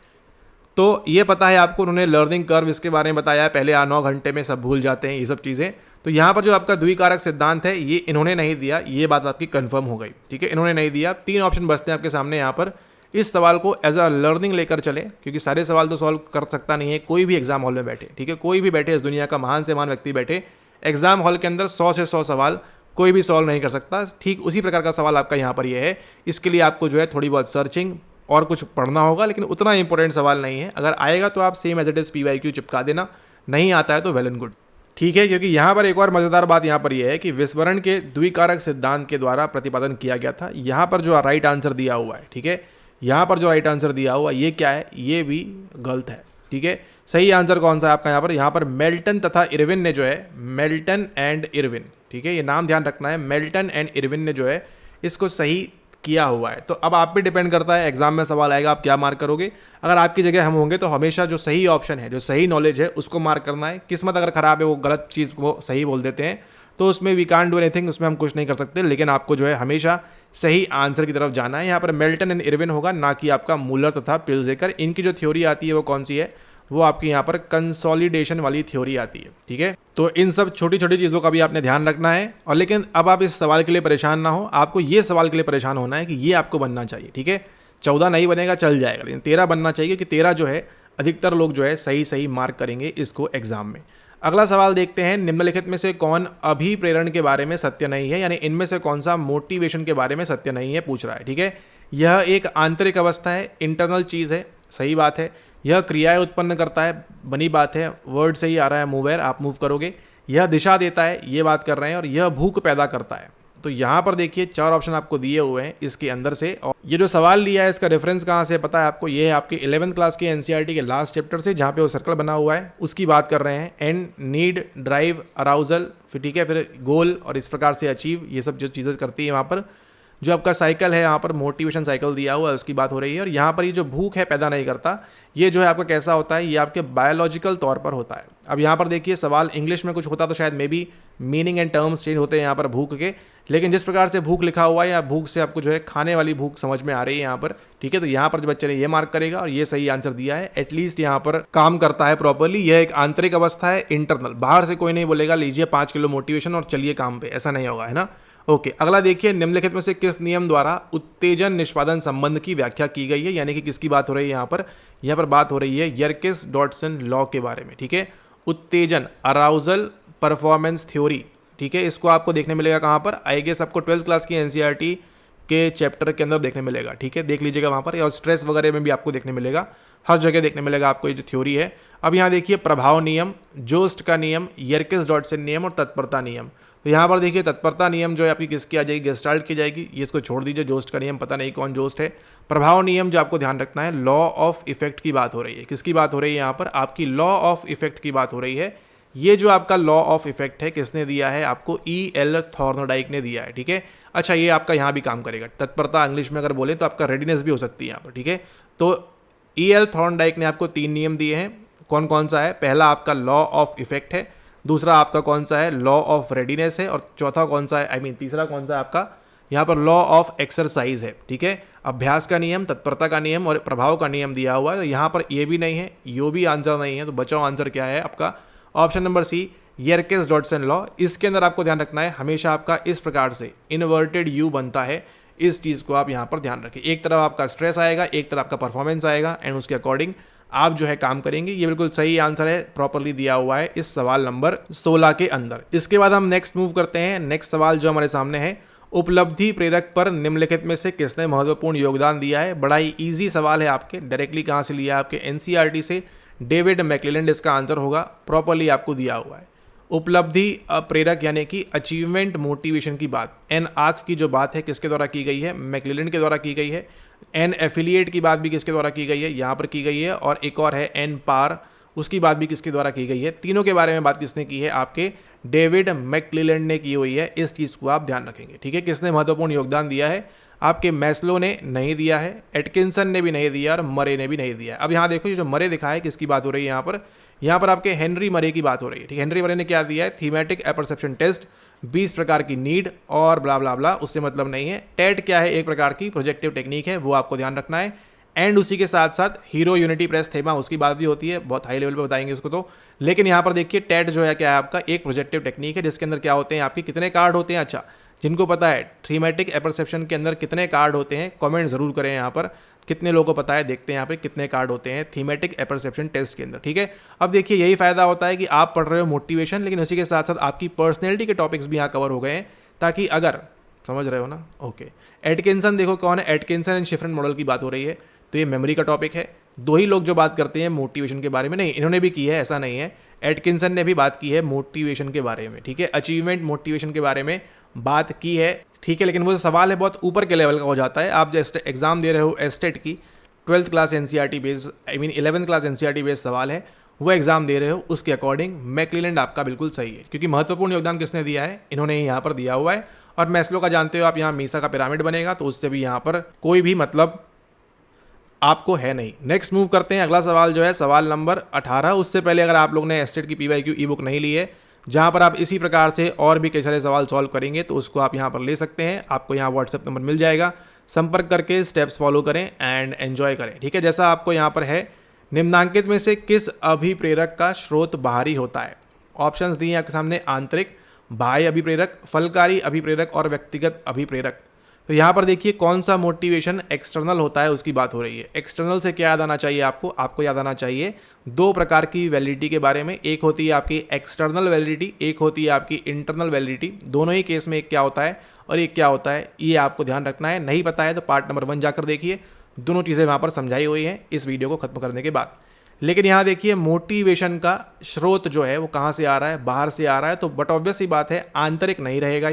तो ये पता है आपको, उन्होंने लर्निंग कर्व इसके बारे में बताया है, पहले 9 घंटे में सब भूल जाते हैं, ये सब चीज़ें। तो यहाँ पर जो आपका द्विकारक सिद्धांत है, ये इन्होंने नहीं दिया, ये बात आपकी कंफर्म हो गई, ठीक है, इन्होंने नहीं दिया। 3 ऑप्शन बचते हैं आपके सामने यहाँ पर। इस सवाल को एज अ लर्निंग लेकर चले, क्योंकि सारे सवाल तो सॉल्व कर सकता नहीं है कोई भी एग्जाम हॉल में बैठे, ठीक है, कोई भी बैठे, इस दुनिया का महान से महान व्यक्ति बैठे, एग्जाम हॉल के अंदर 100 से 100 सवाल कोई भी सॉल्व नहीं कर सकता। ठीक उसी प्रकार का सवाल आपका यहाँ पर ये है। इसके लिए आपको जो है थोड़ी बहुत सर्चिंग और कुछ पढ़ना होगा, लेकिन उतना इंपॉर्टेंट सवाल नहीं है। अगर आएगा तो आप same as it is PYQ चिपका देना, नहीं आता है तो वेल एंड गुड, ठीक है। क्योंकि यहाँ पर एक और मजेदार बात यहाँ पर यह है कि विस्मरण के द्विकारक सिद्धांत के द्वारा प्रतिपादन किया गया था। यहाँ पर जो राइट आंसर दिया हुआ है, ठीक है, यहाँ पर जो राइट आंसर दिया हुआ ये क्या है, ये भी गलत है, ठीक है। सही आंसर कौन सा है आपका यहाँ पर मेल्टन तथा इरविन ने जो है, मेल्टन एंड इरविन, ठीक है, ये नाम ध्यान रखना है, मेल्टन एंड इरविन ने जो है इसको सही किया हुआ है। तो अब आप पे डिपेंड करता है, एग्जाम में सवाल आएगा आप क्या मार्क करोगे। अगर आपकी जगह हम होंगे तो हमेशा जो सही ऑप्शन है, जो सही नॉलेज है, उसको मार्क करना है। किस्मत अगर खराब है, वो गलत चीज़ को सही बोल देते हैं, तो उसमें वी कांट डू एनीथिंग, उसमें हम कुछ नहीं कर सकते। लेकिन आपको जो है हमेशा सही आंसर की तरफ जाना है। यहाँ पर मेल्टन एंड इरविन होगा, ना कि आपका मूलर तथा पिल्जेकर। इनकी जो थ्योरी आती है वो कौन सी है, वो आपकी यहाँ पर कंसोलिडेशन वाली थ्योरी आती है, ठीक है। तो इन सब छोटी छोटी चीज़ों का भी आपने ध्यान रखना है। और लेकिन अब आप इस सवाल के लिए परेशान ना हो, आपको ये सवाल के लिए परेशान होना है कि ये आपको बनना चाहिए, ठीक है। 14 नहीं बनेगा चल जाएगा, लेकिन 13 बनना चाहिए, क्योंकि 13 जो है अधिकतर लोग जो है सही मार्क करेंगे इसको एग्जाम में। अगला सवाल देखते हैं, निम्नलिखित में से कौन अभिप्रेरण के बारे में सत्य नहीं है, यानी इनमें से कौन सा मोटिवेशन के बारे में सत्य नहीं है पूछ रहा है, ठीक है। यह एक आंतरिक अवस्था है, इंटरनल चीज़ है, सही बात है। यह क्रियाएं उत्पन्न करता है, बनी बात है, वर्ड से ही आ रहा है मूवेर, आप मूव करोगे। यह दिशा देता है, ये बात कर रहे हैं। और यह भूख पैदा करता है। तो यहाँ पर देखिए 4 ऑप्शन आपको दिए हुए हैं इसके अंदर से। और ये जो सवाल लिया है इसका रेफरेंस कहाँ से पता है आपको, ये है आपके 11th क्लास के एनसीईआरटी के लास्ट चैप्टर से, जहाँ पे वो सर्कल बना हुआ है उसकी बात कर रहे हैं। एंड, नीड, ड्राइव, अराउजल, फिर ठीक है, फिर गोल और इस प्रकार से अचीव, ये सब जो चीज़ें करती है वहाँ पर जो आपका साइकिल है यहाँ पर मोटिवेशन साइकिल दिया हुआ है उसकी बात हो रही है। और यहाँ पर ये जो भूख है पैदा नहीं करता, ये जो है आपका कैसा होता है, ये आपके बायोलॉजिकल तौर पर होता है। अब यहाँ पर देखिए सवाल इंग्लिश में कुछ होता तो शायद may be meaning and terms change होते हैं यहाँ पर भूख के, लेकिन जिस प्रकार से भूख लिखा हुआ है या भूख से आपको जो है खाने वाली भूख समझ में आ रही है यहाँ पर, ठीक है। तो यहाँ पर जो बच्चे ने ये मार्क करेगा और ये सही आंसर दिया है, एटलीस्ट यहाँ पर काम करता है प्रॉपरली। यह एक आंतरिक अवस्था है, इंटरनल। बाहर से कोई नहीं बोलेगा लीजिए 5 किलो मोटिवेशन और चलिए काम पे, ऐसा नहीं होगा, है ना। ओके, अगला देखिए, निम्नलिखित में से किस नियम द्वारा उत्तेजन निष्पादन संबंध की व्याख्या की गई है, यानी कि किसकी बात हो रही है यहाँ पर बात हो रही है यर्किस डॉटसन लॉ के बारे में, ठीक है। उत्तेजन, अराउजल परफॉर्मेंस थ्योरी, ठीक है। इसको आपको देखने मिलेगा कहाँ पर, आई गेस आपको 12th क्लास की एनसीईआरटी के चैप्टर के अंदर देखने मिलेगा, ठीक है। देख लीजिएगा वहाँ पर, और स्ट्रेस वगैरह में भी आपको देखने मिलेगा, हर जगह देखने मिलेगा आपको ये जो थ्योरी है। अब यहाँ देखिए प्रभाव नियम, जोस्ट का नियम, यर्किस डॉटसन नियम और तत्परता नियम। तो यहाँ पर देखिए तत्परता नियम जो है आपकी किसकी आ जाएगी, गेस्टाल्ट की जाएगी, ये इसको छोड़ दीजिए। जोस्ट का नियम पता नहीं कौन जोस्ट है। प्रभाव नियम जो आपको ध्यान रखना है, लॉ ऑफ इफेक्ट की बात हो रही है। किसकी बात हो रही है यहाँ पर, आपकी लॉ ऑफ इफेक्ट की बात हो रही है। ये जो आपका लॉ ऑफ इफेक्ट है किसने दिया है आपको, E.L. थॉर्नडाइक ने दिया है, ठीक है। अच्छा, ये आपका यहाँ भी काम करेगा। तत्परता इंग्लिश में अगर बोले तो आपका रेडीनेस भी हो सकती है यहाँ पर, ठीक है। तो E.L. थॉर्नडाइक ने आपको 3 नियम दिए हैं। कौन कौन सा है, पहला आपका लॉ ऑफ इफेक्ट है, दूसरा आपका कौन सा है, लॉ ऑफ रेडीनेस है, और चौथा कौन सा है, तीसरा कौन सा है आपका यहाँ पर लॉ ऑफ एक्सरसाइज है, ठीक है। अभ्यास का नियम, तत्परता का नियम और प्रभाव का नियम दिया हुआ है। तो यहाँ पर ये भी नहीं है, यो भी आंसर नहीं है, तो बचाओ आंसर क्या है आपका, option number C, Yerkes Dodson law. इसके अंदर आपको ध्यान रखना है हमेशा आपका इस प्रकार से इन्वर्टेड यू बनता है, इस चीज़ को आप यहाँ पर ध्यान रखें। एक तरफ आपका स्ट्रेस आएगा, एक तरफ आपका परफॉर्मेंस आएगा, एंड उसके अकॉर्डिंग आप जो है काम करेंगे। ये बिल्कुल सही आंसर है, प्रॉपरली दिया हुआ है इस सवाल नंबर 16 के अंदर। इसके बाद हम नेक्स्ट मूव करते हैं। नेक्स्ट सवाल जो हमारे सामने है, उपलब्धि प्रेरक पर निम्नलिखित में से किसने महत्वपूर्ण योगदान दिया है। बड़ा ही ईजी सवाल है आपके, डायरेक्टली कहाँ से लिया है, आपके एनसीईआरटी से, डेविड मैक्लेलैंड इसका आंसर होगा, प्रॉपरली आपको दिया हुआ है। उपलब्धि प्रेरक यानी कि अचीवमेंट मोटिवेशन की बात, एन आर्क की जो बात है किसके द्वारा की गई है, मैक्लेलैंड के द्वारा की गई है। एन एफिलिएट की बात भी किसके द्वारा की गई है, यहाँ पर की गई है। और एक और है एन पार, उसकी बात भी किसके द्वारा की गई है। तीनों के बारे में बात किसने की है, आपके डेविड मैक्लेलैंड ने की हुई है। इस चीज़ को आप ध्यान रखेंगे, ठीक है। किसने महत्वपूर्ण योगदान दिया है, आपके मैस्लो ने नहीं दिया है, एटकिंसन ने भी नहीं दिया और मरे ने भी नहीं दिया है। अब यहाँ देखो, ये जो मरे दिखा है किसकी बात हो रही है यहाँ पर आपके हेनरी मरे की बात हो रही है, ठीक है। हेनरी मरे ने क्या दिया है, थीमेटिक अपरसेप्शन टेस्ट, 20 प्रकार की नीड और ब्ला ब्ला ब्ला, उससे मतलब नहीं है। टेट क्या है, एक प्रकार की प्रोजेक्टिव टेक्निक है, वो आपको ध्यान रखना है। एंड उसी के साथ साथ हीरो यूनिटी प्रेस थेमा, उसकी बात भी होती है, बहुत हाई लेवल पे बताएंगे उसको तो। लेकिन यहाँ पर देखिए टेट जो है क्या है आपका, एक प्रोजेक्टिव टेक्निक है जिसके अंदर क्या होते हैं आपके कितने कार्ड होते हैं। अच्छा, जिनको पता है थीमेटिक अपरसेप्शन के अंदर कितने कार्ड होते हैं, कमेंट जरूर करें यहाँ पर, कितने लोगों को पता है, देखते हैं यहाँ पे कितने कार्ड होते हैं थीमेटिक अपरसेप्शन टेस्ट के अंदर, ठीक है। अब देखिए यही फायदा होता है कि आप पढ़ रहे हो मोटिवेशन, लेकिन उसी के साथ साथ आपकी पर्सनैलिटी के टॉपिक्स भी यहाँ कवर हो गए हैं, ताकि अगर समझ रहे हो ना, ओके। एटकिंसन देखो कौन है, एटकिंसन एंड शिफ्रिन मॉडल की बात हो रही है, तो ये मेमोरी का टॉपिक है। 2 ही लोग जो बात करते हैं मोटिवेशन के बारे में, नहीं इन्होंने भी की है, ऐसा नहीं है, एटकिंसन ने भी बात की है मोटिवेशन के बारे में, ठीक है। अचीवमेंट मोटिवेशन के बारे में बात की है, ठीक है। लेकिन वो सवाल है बहुत ऊपर के लेवल का हो जाता है। आप जैसे एग्जाम दे रहे हो एस्टेट की, 12th class NCERT based, 11th class NCERT based सवाल है, वो एग्जाम दे रहे हो, उसके अकॉर्डिंग मैक्लेलैंड आपका बिल्कुल सही है, क्योंकि महत्वपूर्ण योगदान किसने दिया है, इन्होंने ही यहाँ पर दिया हुआ है। और मैस्लो का जानते हो आप, यहाँ मीसा का पिरामिड बनेगा, तो उससे भी यहाँ पर कोई भी मतलब आपको है नहीं। नेक्स्ट मूव करते हैं, अगला सवाल जो है सवाल नंबर 18। उससे पहले अगर आप लोग ने एस्टेट की PYQ ई बुक नहीं ली है, जहाँ पर आप इसी प्रकार से और भी कई सारे सवाल सॉल्व करेंगे, तो उसको आप यहाँ पर ले सकते हैं। आपको यहाँ व्हाट्सएप नंबर मिल जाएगा, संपर्क करके स्टेप्स फॉलो करें एंड एंजॉय करें, ठीक है। जैसा आपको यहाँ पर है, निम्नांकित में से किस अभिप्रेरक का स्रोत बाहरी होता है। ऑप्शंस दिए आपके सामने, आंतरिक, बाह्य अभिप्रेरक, फलकारी अभिप्रेरक और व्यक्तिगत अभिप्रेरक। तो यहाँ पर देखिए कौन सा मोटिवेशन एक्सटर्नल होता है उसकी बात हो रही है। एक्सटर्नल से क्या याद आना चाहिए आपको याद आना चाहिए 2 प्रकार की वैलिडिटी के बारे में। एक होती है आपकी एक्सटर्नल वैलिडिटी, एक होती है आपकी इंटरनल वैलिडिटी। दोनों ही केस में एक क्या होता है और एक क्या होता है, ये आपको ध्यान रखना है। नहीं पता है तो पार्ट नंबर 1 जाकर देखिए, दोनों चीज़ें वहाँ पर समझाई हुई हैं इस वीडियो को खत्म करने के बाद। लेकिन यहाँ देखिए मोटिवेशन का स्रोत जो है वो कहाँ से आ रहा है, बाहर से आ रहा है, तो बट ऑब्वियस ही बात है आंतरिक नहीं रहेगा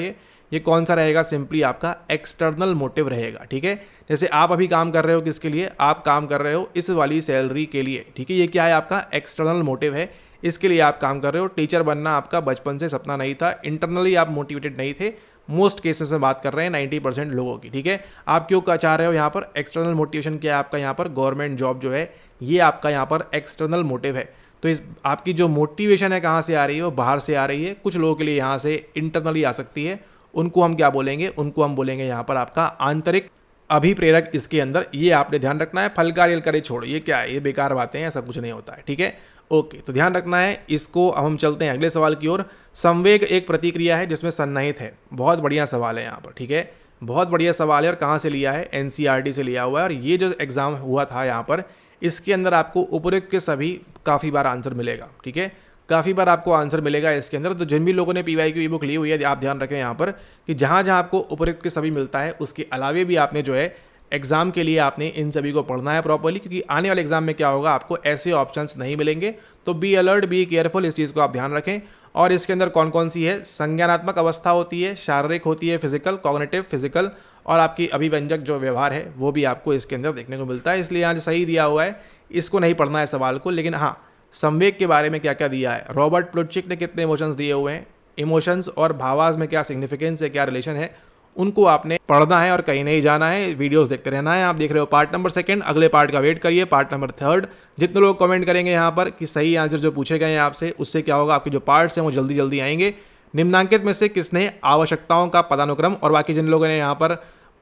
ये कौन सा रहेगा, सिंपली आपका एक्सटर्नल मोटिव रहेगा, ठीक है। जैसे आप अभी काम कर रहे हो किसके लिए, आप काम कर रहे हो इस वाली सैलरी के लिए, ठीक है। ये क्या है आपका एक्सटर्नल मोटिव है, इसके लिए आप काम कर रहे हो। टीचर बनना आपका बचपन से सपना नहीं था, इंटरनली आप मोटिवेटेड नहीं थे, मोस्ट केसेस में बात कर रहे हैं 90% लोगों की, ठीक है। आप क्यों चाह रहे हो यहाँ पर एक्सटर्नल मोटिवेशन क्या है आपका, यहाँ पर गवर्नमेंट जॉब जो है ये आपका यहाँ पर एक्सटर्नल मोटिव है। तो इस आपकी जो मोटिवेशन है कहाँ से आ रही है, वो बाहर से आ रही है। कुछ लोगों के लिए यहाँ से इंटरनली आ सकती है, उनको हम क्या बोलेंगे, उनको हम बोलेंगे यहाँ पर आपका आंतरिक अभिप्रेरक इसके अंदर। ये आपने ध्यान रखना है। फल कार्य करे छोड़, ये क्या है, ये बेकार बातें हैं, ऐसा कुछ नहीं होता है, ठीक है। ओके, तो ध्यान रखना है इसको। अब हम चलते हैं अगले सवाल की ओर। संवेग एक प्रतिक्रिया है जिसमें सन्निहित है। बहुत बढ़िया सवाल है यहाँ पर, ठीक है, बहुत बढ़िया सवाल है। और कहाँ से लिया है, एनसीईआरटी से लिया हुआ है। और ये जो एग्जाम हुआ था यहाँ पर, इसके अंदर आपको उपयुक्त के सभी काफ़ी बार आंसर मिलेगा, ठीक है, काफ़ी बार आपको आंसर मिलेगा इसके अंदर। तो जिन भी लोगों ने PYQ ई बुक ली हुई है, आप ध्यान रखें यहाँ पर कि जहाँ जहाँ आपको उपयुक्त के सभी मिलता है, उसके अलावे भी आपने जो है एग्जाम के लिए आपने इन सभी को पढ़ना है प्रॉपर्ली, क्योंकि आने वाले एग्जाम में क्या होगा, आपको ऐसे ऑप्शंस नहीं मिलेंगे। तो बी अलर्ट, बी केयरफुल, इस चीज़ को आप ध्यान रखें। और इसके अंदर कौन कौन सी है, संज्ञानात्मक अवस्था होती है, शारीरिक होती है, फिजिकल, कॉग्निटिव, फिजिकल, और आपकी अभिव्यंजक जो व्यवहार है वो भी आपको इसके अंदर देखने को मिलता है। इसलिए यहाँ जो सही दिया हुआ है इसको नहीं पढ़ना है सवाल को। लेकिन हाँ, संवेग के बारे में क्या क्या दिया है, रॉबर्ट प्लुटचिक ने कितने इमोशंस दिए हुए हैं, इमोशंस और भावाज में क्या सिग्निफिकेंस है, क्या रिलेशन है, उनको आपने पढ़ना है और कहीं नहीं जाना है, वीडियोस देखते रहना है। आप देख रहे हो पार्ट नंबर 2, अगले पार्ट का वेट करिए, पार्ट नंबर 3। जितने लोग कमेंट करेंगे यहाँ पर कि सही आंसर जो पूछे गए हैं आपसे, उससे क्या होगा, आपके जो पार्ट्स हैं वो जल्दी जल्दी आएंगे। निम्नांकित में से किसने आवश्यकताओं का पदानुक्रम, और बाकी जिन लोगों ने यहाँ पर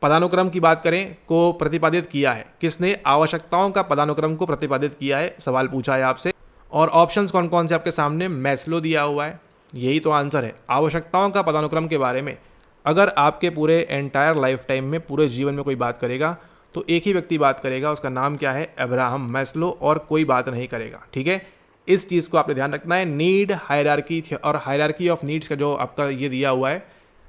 पदानुक्रम की बात करें को प्रतिपादित किया है, किसने आवश्यकताओं का पदानुक्रम को प्रतिपादित किया है, सवाल पूछा है आपसे। और ऑप्शंस कौन कौन से आपके सामने, मैस्लो दिया हुआ है, यही तो आंसर है आवश्यकताओं का पदानुक्रम के बारे में। अगर आपके पूरे एंटायर लाइफ टाइम में, पूरे जीवन में कोई बात करेगा तो एक ही व्यक्ति बात करेगा, उसका नाम क्या है, अब्राहम मैस्लो, और कोई बात नहीं करेगा, ठीक है। इस चीज़ को आपने ध्यान रखना है। नीड हायरार्की और हायरार्की ऑफ नीड्स का जो आपका ये दिया हुआ है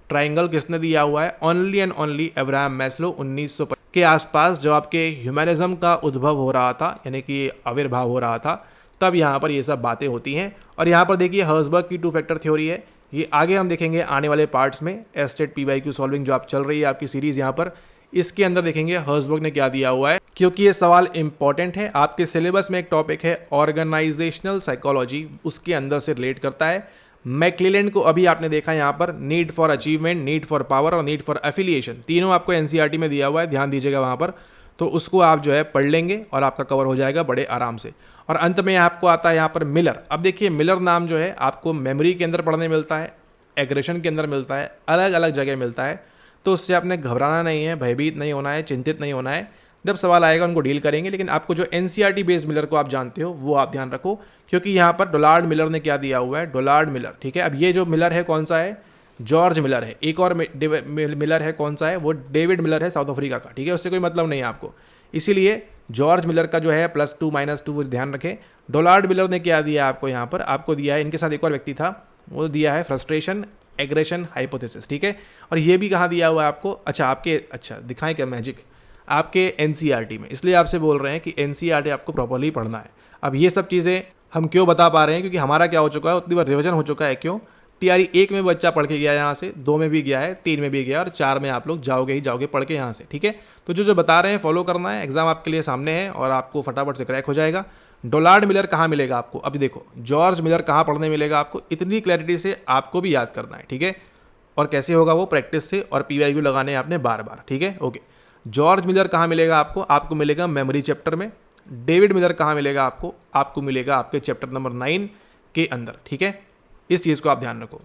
ट्राइंगल, किसने दिया हुआ है, only and only Abraham Maslow. 1900 के आसपास जब आपके ह्यूमनिज्म का उद्भव हो रहा था, यानी कि आविर्भाव हो रहा था, तब यहाँ पर ये सब बातें होती हैं। और यहाँ पर देखिए हर्जबर्ग की 2 फैक्टर थ्योरी है, ये आगे हम देखेंगे आने वाले पार्ट्स में। एस्टेट PYQ सॉल्विंग जो आप चल रही है आपकी सीरीज यहाँ पर, इसके अंदर देखेंगे हर्जबर्ग ने क्या दिया हुआ है, क्योंकि ये सवाल इंपॉर्टेंट है। आपके सिलेबस में एक टॉपिक है ऑर्गेनाइजेशनल साइकोलॉजी, उसके अंदर से रिलेट करता है। मैक्लेलैंड को अभी आपने देखा यहाँ पर, need for achievement, need for power और नीड फॉर एफिलिएशन, तीनों आपको NCERT में दिया हुआ है, ध्यान दीजिएगा वहाँ पर। तो उसको आप जो है पढ़ लेंगे और आपका कवर हो जाएगा बड़े आराम से। और अंत में आपको आता है यहाँ पर मिलर। अब देखिए मिलर नाम जो है आपको मेमोरी के अंदर पढ़ने मिलता है, एग्रेशन के अंदर मिलता है, अलग अलग जगह मिलता है। तो उससे आपने घबराना नहीं है, भयभीत नहीं होना है, चिंतित नहीं होना है। जब सवाल आएगा उनको डील करेंगे। लेकिन आपको जो NCERT बेस्ड मिलर को आप जानते हो वो आप ध्यान रखो, क्योंकि यहाँ पर डोनाल्ड मिलर ने क्या दिया हुआ है, डोनाल्ड मिलर, ठीक है। अब ये जो मिलर है कौन सा है, जॉर्ज मिलर है। एक और मिलर है कौन सा है, वो डेविड मिलर है साउथ अफ्रीका का, ठीक है, उससे कोई मतलब नहीं है आपको। इसीलिए जॉर्ज मिलर का जो है +2 -2 ध्यान रखें। डोनाल्ड मिलर ने क्या दिया आपको यहाँ पर, आपको दिया है, इनके साथ एक और व्यक्ति था, वो दिया है फ्रस्ट्रेशन एग्रेशन हाइपोथेसिस, ठीक है। और ये भी कहाँ दिया हुआ है आपको, अच्छा दिखाएं क्या मैजिक, आपके NCERT में। इसलिए आपसे बोल रहे हैं कि NCERT आपको प्रॉपर्ली पढ़ना है। अब ये सब चीज़ें हम क्यों बता पा रहे हैं, क्योंकि हमारा क्या हो चुका है, उतनी बार रिविजन हो चुका है। क्यों, TRE 1 में बच्चा पढ़ के गया यहाँ से, 2 में भी गया है, 3 में भी गया, और 4 में आप लोग जाओगे ही जाओगे पढ़ के यहाँ से, ठीक है। तो जो बता रहे हैं फॉलो करना है, एग्जाम आपके लिए सामने है और आपको फटाफट से क्रैक हो जाएगा। डोनाल्ड मिलर कहाँ मिलेगा आपको, अभी देखो जॉर्ज मिलर कहाँ पढ़ने मिलेगा आपको, इतनी क्लैरिटी से आपको भी याद करना है, ठीक है। और कैसे होगा वो, प्रैक्टिस से, और PYQ लगाने हैं आपने बार बार, ठीक है। ओके, जॉर्ज मिलर कहाँ मिलेगा आपको मिलेगा मेमोरी चैप्टर में। डेविड मिलर कहाँ मिलेगा आपको मिलेगा आपके चैप्टर नंबर 9 के अंदर, ठीक है। इस चीज़ को आप ध्यान रखो।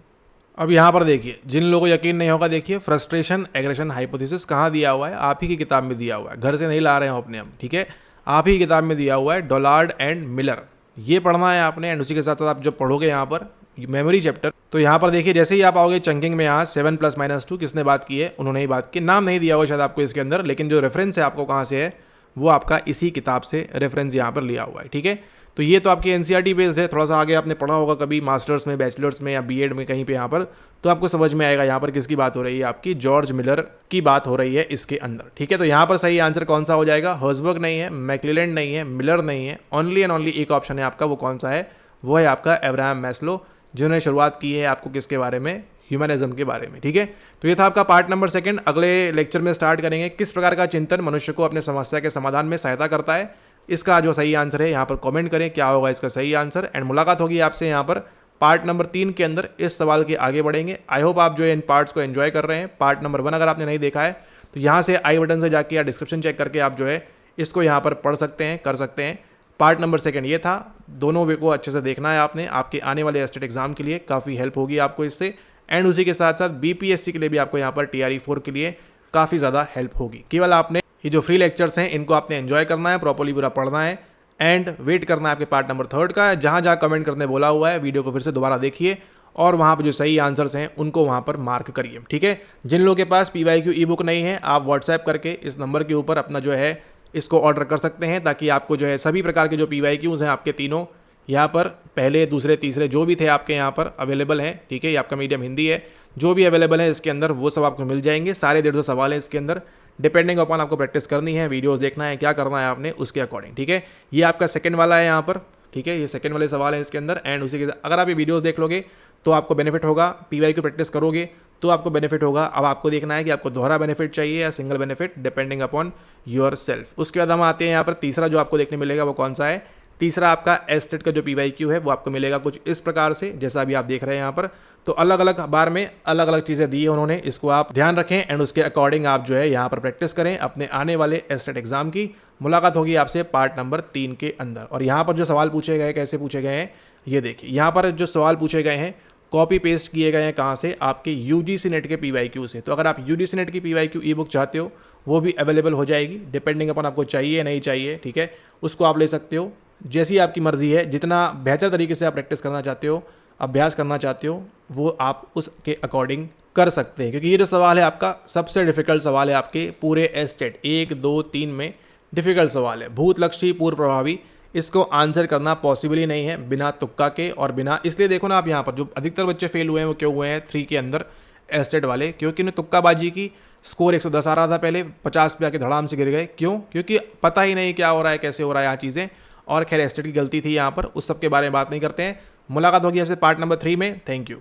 अब यहाँ पर देखिए, जिन लोगों को यकीन नहीं होगा, देखिए फ्रस्ट्रेशन एग्रेशन हाइपोथेसिस कहाँ दिया हुआ है, आप ही की किताब में दिया हुआ है, घर से नहीं ला रहे हो अपने हम, ठीक है, आप ही की किताब में दिया हुआ है, डोनाल्ड एंड मिलर। ये पढ़ना है आपने, एंड उसी के साथ साथ आप जब पढ़ोगे यहाँ पर मेमोरी चैप्टर, तो यहाँ पर देखिए जैसे ही आप आओगे चंकिंग में, यहाँ 7 + -2 किसने बात की है, उन्होंने ही बात की। नाम नहीं दिया हुआ शायद आपको इसके अंदर, लेकिन जो रेफरेंस है आपको कहाँ से है, वो आपका इसी किताब से रेफरेंस यहाँ पर लिया हुआ है, ठीक है। तो ये तो आपकी NCERT बेस्ड है। थोड़ा सा आगे आपने पढ़ा होगा कभी मास्टर्स में, बैचलर्स में या BEd में कहीं पे यहाँ पर, तो आपको समझ में आएगा यहाँ पर किसकी बात हो रही है, आपकी जॉर्ज मिलर की बात हो रही है इसके अंदर, ठीक है। तो यहाँ पर सही आंसर कौन सा हो जाएगा, हर्जबर्ग नहीं है, मैक्लेलैंड नहीं है, मिलर नहीं है, ओनली एंड ओनली एक ऑप्शन है आपका, वो कौन सा है, वो है आपका अब्राहम मैस्लो, जिन्होंने शुरुआत की है आपको किसके बारे में, ह्यूमनिज्म के बारे में, ठीक है। तो ये था आपका पार्ट नंबर 2। अगले लेक्चर में स्टार्ट करेंगे किस प्रकार का चिंतन मनुष्य को अपने समस्या के समाधान में सहायता करता है। इसका जो सही आंसर है यहाँ पर कमेंट करें, क्या होगा इसका सही आंसर। एंड मुलाकात होगी आपसे यहाँ पर पार्ट नंबर 3 के अंदर इस सवाल के आगे बढ़ेंगे। आई होप आप जो है इन पार्ट्स को एंजॉय कर रहे हैं। पार्ट नंबर 1 अगर आपने नहीं देखा है तो यहाँ से आई बटन से जाके या डिस्क्रिप्शन चेक करके आप जो है इसको यहाँ पर पढ़ सकते हैं, कर सकते हैं। पार्ट नंबर 2 ये था, दोनों वे को अच्छे से देखना है आपने, आपके आने वाले एस्टेट एग्जाम के लिए काफ़ी हेल्प होगी आपको इससे। एंड उसी के साथ साथ बीपीएससी के लिए भी आपको यहाँ पर TRE 4 के लिए काफ़ी ज़्यादा हेल्प होगी। केवल आपने ये जो फ्री लेक्चर्स हैं इनको आपने एंजॉय करना है, प्रॉपर्ली पूरा पढ़ना है एंड वेट करना है आपके पार्ट नंबर 3 का। जहाँ जहाँ कमेंट करने बोला हुआ है वीडियो को फिर से दोबारा देखिए और वहाँ पर जो सही आंसर्स हैं उनको वहाँ पर मार्क करिए, ठीक है। जिन लोगों के पास PYQ ई बुक नहीं है आप व्हाट्सएप करके इस नंबर के ऊपर अपना जो है इसको ऑर्डर कर सकते हैं, ताकि आपको जो है सभी प्रकार के जो PYQs हैं आपके तीनों यहाँ पर पहले, दूसरे, तीसरे जो भी थे आपके यहाँ पर अवेलेबल हैं, ठीक है। ये आपका मीडियम हिंदी है, जो भी अवेलेबल है इसके अंदर वो सब आपको मिल जाएंगे। सारे 150 सवाल हैं इसके अंदर, डिपेंडिंग अपॉन आपको प्रैक्टिस करनी है, वीडियोस देखना है, क्या करना है आपने उसके अकॉर्डिंग, ठीक है। ये आपका सेकंड वाला है यहाँ पर, ठीक है। ये सेकंड वाले सवाल है इसके अंदर। एंड उसी के अगर आप ये वीडियोस देख लोगे तो आपको बेनिफिट होगा, PYQ प्रैक्टिस करोगे तो आपको बेनिफिट होगा। अब आपको देखना है कि आपको दोहरा बेनिफिट चाहिए या single benefit, depending upon your self. उसके बाद हम आते हैं यहाँ पर तीसरा जो आपको देखने मिलेगा वो कौन सा है। तीसरा आपका एस्टेट का जो PYQ है वो आपको मिलेगा कुछ इस प्रकार से, जैसा अभी आप देख रहे हैं यहाँ पर। तो अलग अलग बार में अलग अलग चीज़ें दी है उन्होंने, इसको आप ध्यान रखें एंड उसके अकॉर्डिंग आप जो है यहाँ पर प्रैक्टिस करें अपने आने वाले एस्टेट एग्जाम की। मुलाकात होगी आपसे पार्ट नंबर 3 के अंदर। और यहाँ पर जो सवाल पूछे गए, कैसे पूछे गए हैं ये देखिए। यहाँ पर जो सवाल पूछे गए हैं कॉपी पेस्ट किए गए हैं कहाँ से, आपके UGC नेट के PYQ से। तो अगर आप UGC नेट की PYQ ई बुक चाहते हो वो भी अवेलेबल हो जाएगी, डिपेंडिंग अपन आपको चाहिए नहीं चाहिए, ठीक है। उसको आप ले सकते हो, जैसी आपकी मर्जी है। जितना बेहतर तरीके से आप प्रैक्टिस करना चाहते हो, अभ्यास करना चाहते हो, वो आप उसके अकॉर्डिंग कर सकते हैं। क्योंकि ये जो सवाल है आपका सबसे डिफिकल्ट सवाल है आपके पूरे एस्टेट 1, 2, 3 में डिफिकल्ट सवाल है। भूतलक्षी पूर्व प्रभावी, इसको आंसर करना पॉसिबल ही नहीं है बिना तुक्का के और बिना, इसलिए देखो ना आप यहाँ पर जो अधिकतर बच्चे फेल हुए हैं वो क्यों हुए हैं 3 के अंदर एस्टेट वाले, क्योंकि उन्हें तुक्काबाजी की। स्कोर 110 आ रहा था पहले, 50 पे आके धड़ाम से गिर गए। क्यों? क्योंकि पता ही नहीं क्या हो रहा है, कैसे हो रहा है यहाँ चीज़ें। और खैर एस्टेट की गलती थी यहाँ पर, उस सब के बारे में बात नहीं करते हैं। मुलाकात होगी आपसे पार्ट नंबर 3 में। Thank you.